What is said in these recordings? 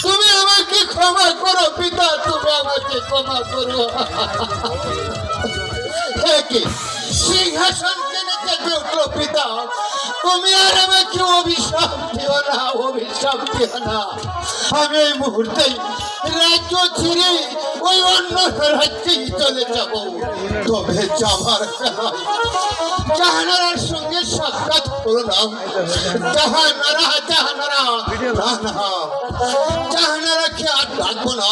তুমি আমাকে ক্ষমা করো পিতা, তুমি আমাকে ক্ষমা করো। কি সিংহাসন কেনে কেটে উঠলো পিতা, তুমি আর আমাকে অভিশাপ দিও না, অভিশাপ দিও না। আমি এই মুহূর্তে রাজ্য ছেড়ে ওই অন্য রাজ্যেই চলে যাব। তবে যাবার বেলায় জাহানারার সঙ্গে সাক্ষাৎ করলাম। জাহানারা জাহানারা, না না, জাহানারাকে আর ডাকবো না।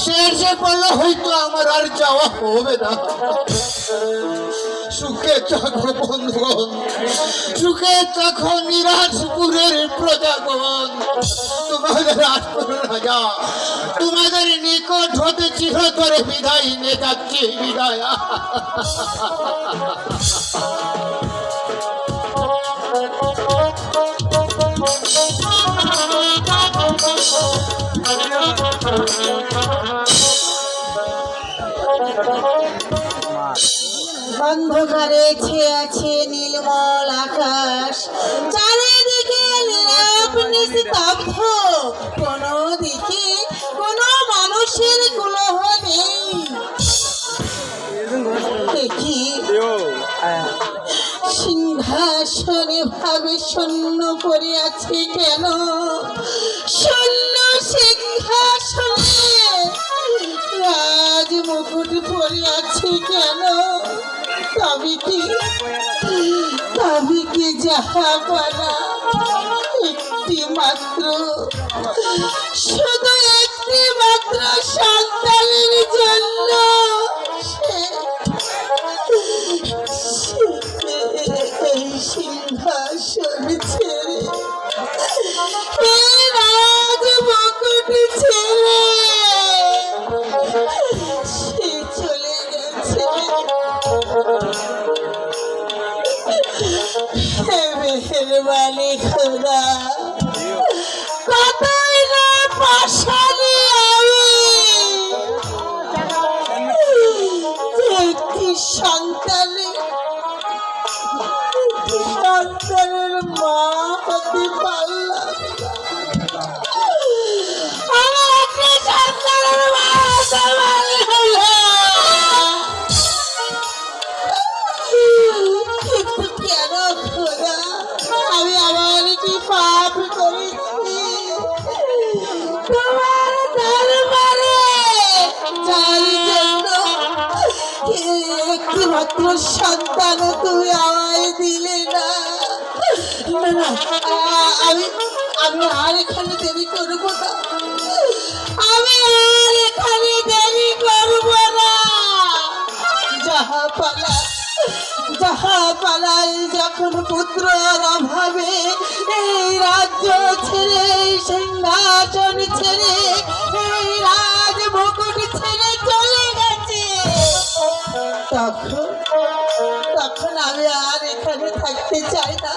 সে যে বললো হয়তো আমার আর যাওয়া হবে না। সুখে থাকো বন্ধুগণ, সুখে থাকো নিরাজপুরের প্রজাগণ। তোমাদের রাজপুরের রাজা তোমাদের নিকট হতে চিরতরে বিদায় নিয়ে যাচ্ছে, বিদায়। অন্ধকারে ছেয়ে আছে নীলমল আকাশ, চারিদিকে নীরব নিস্তব্ধ, কোনো দিকে কোনো মানুষের কুলহ নেই। দেখি সিংহাসনে ভাবে শূন্য পড়ে আছে কেন? শূন্য সিংহাসনে রাজ মুকুট পড়ে আছে কেন? তবে কি যাহা পারা একটি মাত্র, শুধু একটি মাত্র সন্তানের জন্য এই সিংহাসন ছেড়ে, এই রাজ মুকুট ছেড়ে সে চলে গেছে। মেহেরবানি খোদা, কতই না পাশালি আমি একটি সন্তানের মা হতে পারলাম। আমার একটি সন্তানের মা হতে পারলাম, কিন্তু কেন খোদা? আমি আমার কি পাপ করেছি? তোমার দরবারে যার জন্য একটি মাত্র সন্তান তুমি আমায় দিলে না। আমি আর এখানে দেরি করবো না, আমি আর এখানে দেরি করবো না। যাহা পালাই যখন পুত্রর অভাবে এই রাজ্য ছেড়ে, এই সিংহাসন ছেড়ে, এই রাজ মুকুট ছেড়ে চলে গেছে, তখন আমি আর এখানে থাকতে চাই না।